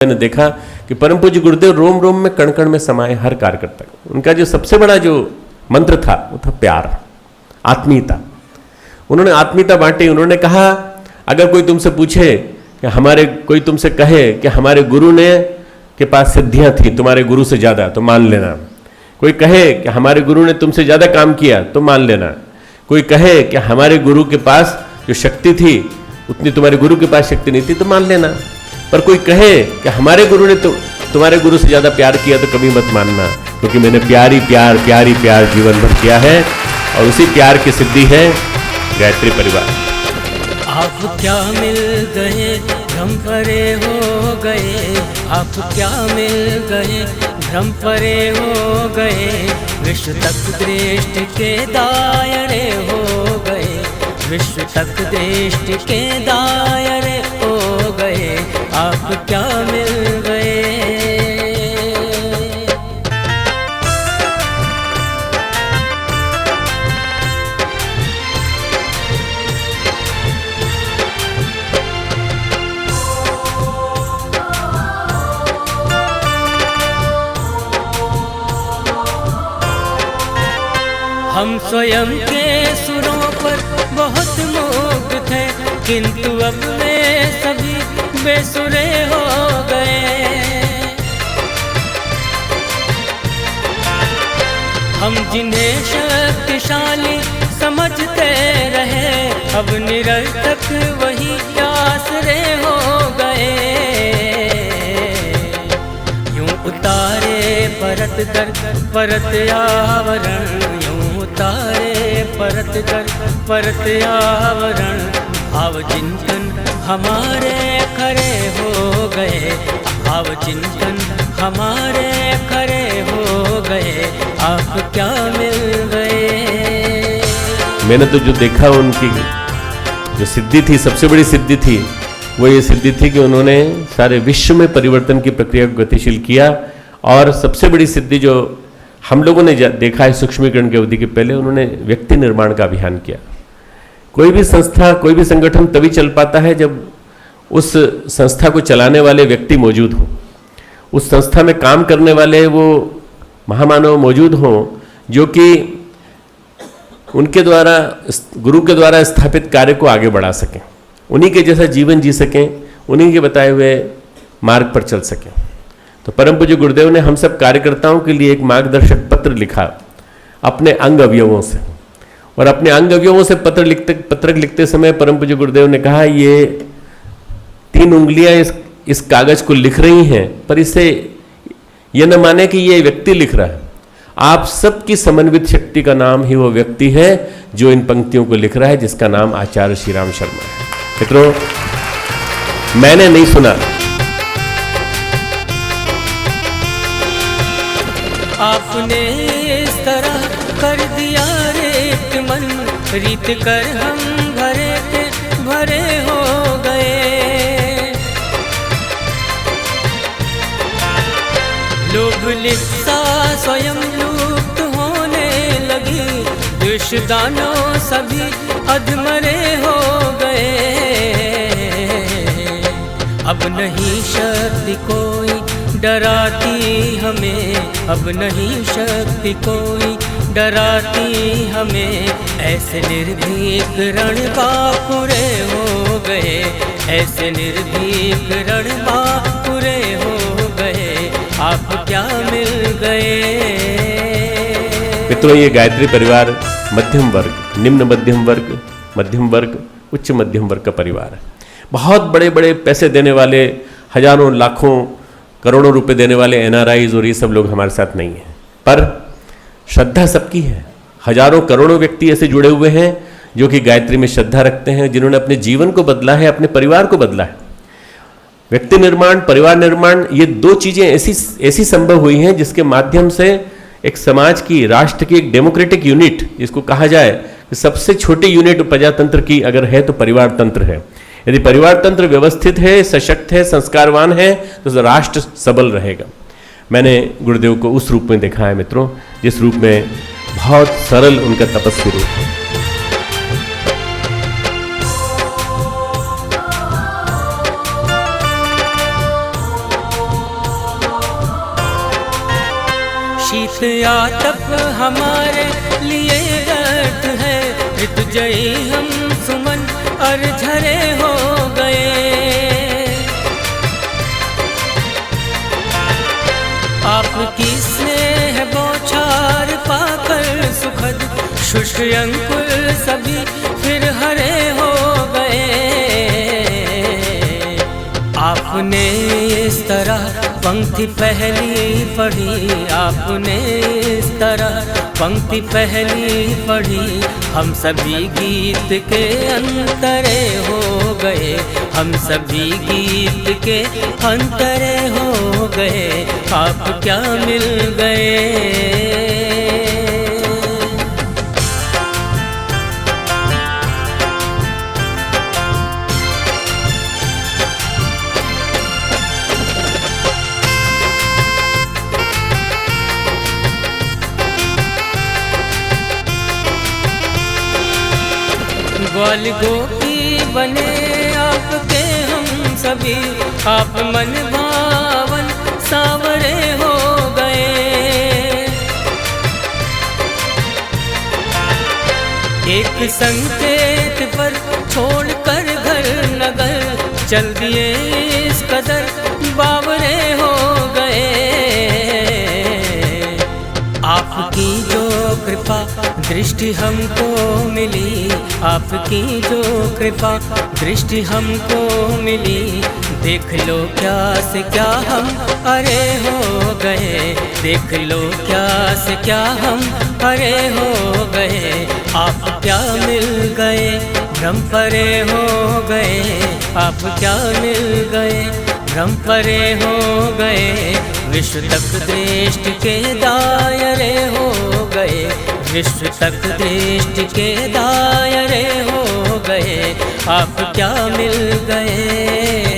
मैंने देखा कि परम पूज्य गुरुदेव रोम रोम में कण कण में समाये हर कार्यकर्ता। उनका जो सबसे बड़ा जो मंत्र था वो था प्यार, आत्मीयता। उन्होंने आत्मीयता बांटी। उन्होंने कहा अगर कोई तुमसे पूछे कि कोई तुमसे कहे कि हमारे गुरु ने के पास सिद्धियां थी तुम्हारे गुरु से ज्यादा, तो मान लेना। कोई कहे कि हमारे गुरु ने तुमसे ज्यादा काम किया तो मान लेना। कोई कहे कि हमारे गुरु के पास जो शक्ति थी उतनी तुम्हारे गुरु के पास शक्ति नहीं थी तो मान लेना। पर कोई कहे कि हमारे गुरु ने तुम्हारे गुरु से ज्यादा प्यार किया तो कभी मत मानना, क्योंकि मैंने प्यार ही प्यार जीवन भर किया है और उसी प्यार की सिद्धि है गायत्री परिवार। आप क्या मिल गए भ्रम परे हो गए, आप क्या मिल गए भ्रम परे हो गए, विश्व तक दृष्टि के दायरे हो गए, विश्व तक दृष्टि के दायरे हो गए, आप क्या मिल गए। हम स्वयं के सुरों पर बहुत मुग्ध थे, किंतु अब वे सभी बेसुरे हो गए। हम जिन्हें शक्तिशाली समझते रहे अब निरर्थक वही आसरे हो गए। यूं उतारे परत दर परत आवरण, तारे परत कर परत आवरण, भाव चिंतन हमारे खरे हो गए, भाव चिंतन हमारे खरे हो गए, आप क्या मिल गए। मैंने तो जो देखा उनकी जो सिद्धि थी, सबसे बड़ी सिद्धि थी वो ये सिद्धि थी कि उन्होंने सारे विश्व में परिवर्तन की प्रक्रिया को गतिशील किया। और सबसे बड़ी सिद्धि जो हम लोगों ने देखा है सूक्ष्मीकरण की अवधि के पहले, उन्होंने व्यक्ति निर्माण का अभियान किया। कोई भी संस्था, कोई भी संगठन तभी चल पाता है जब उस संस्था को चलाने वाले व्यक्ति मौजूद हों, उस संस्था में काम करने वाले वो महामानव मौजूद हों जो कि उनके द्वारा, गुरु के द्वारा स्थापित कार्य को आगे बढ़ा सकें, उन्हीं के जैसा जीवन जी सकें, उन्हीं के बताए हुए मार्ग पर चल सकें। तो परम पूज्य गुरुदेव ने हम सब कार्यकर्ताओं के लिए एक मार्गदर्शक पत्र लिखा अपने अंग अवयवों से। और अपने अंग अवयवों से पत्र लिखते समय परम पूज्य गुरुदेव ने कहा ये 3 उंगलियां इस कागज को लिख रही हैं, पर इसे यह न माने कि ये व्यक्ति लिख रहा है। आप सबकी समन्वित शक्ति का नाम ही वो व्यक्ति है जो इन पंक्तियों को लिख रहा है, जिसका नाम आचार्य श्री राम शर्मा है। मित्रों, मैंने नहीं सुना, आपने इस तरह कर दिया रीत मन, रीत कर हम भरे के भरे हो गए। लोभ लिप्सा स्वयं लुप्त होने लगी, दुष्दानों सभी अधमरे हो गए। अब नहीं शक्ति कोई डराती हमें, अब नहीं शक्ति कोई डराती हमें, ऐसे निर्भीक रणबांकुरे हो गए, ऐसे निर्भीक रणबांकुरे हो गए, आप क्या मिल गए। मित्रों, ये गायत्री परिवार मध्यम वर्ग, निम्न मध्यम वर्ग, उच्च मध्यम वर्ग का परिवार है। बहुत बड़े बड़े पैसे देने वाले, हजारों लाखों करोड़ों रुपए देने वाले NRIs और ये सब लोग हमारे साथ नहीं हैं, पर श्रद्धा सबकी है। हजारों करोड़ों व्यक्ति ऐसे जुड़े हुए हैं जो कि गायत्री में श्रद्धा रखते हैं, जिन्होंने अपने जीवन को बदला है, अपने परिवार को बदला है। व्यक्ति निर्माण, परिवार निर्माण, ये 2 चीजें ऐसी संभव हुई हैं जिसके माध्यम से एक समाज की, राष्ट्र की एक डेमोक्रेटिक यूनिट, जिसको कहा जाए कि सबसे छोटी यूनिट प्रजातंत्र की अगर है तो परिवार तंत्र है। यदि परिवार तंत्र व्यवस्थित है, सशक्त है, संस्कारवान है, तो राष्ट्र सबल रहेगा। मैंने गुरुदेव को उस रूप में देखा है मित्रों, जिस रूप में बहुत सरल उनका तपस्वी रूप है। शीत या तप हमारे लिए व्यर्थ है, ऋतुजयी हम सुमन अर्झरे हो गए। आपकी स्नेह बौछार पाकर सुखद शुष्क अंकुर सभी फिर हरे हो गए। आपने इस तरह पंक्ति पहली पढ़ी, आपने इस तरह पंक्ति पहली पढ़ी, हम सभी गीत के अंतरे हो गए, हम सभी गीत के अंतरे हो गए। आप क्या मिल गए। ग्वाल गोपी बने आपके हम सभी, आप मन भावन सांवरे हो गए। एक संकेत पर छोड़कर घर नगर चल दिए इस कदर बावरे हो गए। आपकी जो कृपा दृष्टि हमको मिली, आपकी जो कृपा दृष्टि हमको मिली, देख लो क्या से क्या हम अरे हो गए, देख लो क्या से क्या हम अरे हो गए। आप क्या मिल गए, भ्रम परे हो गए, आप क्या मिल गए, भ्रम परे हो गए। विश्व तक दृष्टि के दायरे हो गए, विश्व तक दृष्टि के दायरे हो गए। आप क्या मिल गए।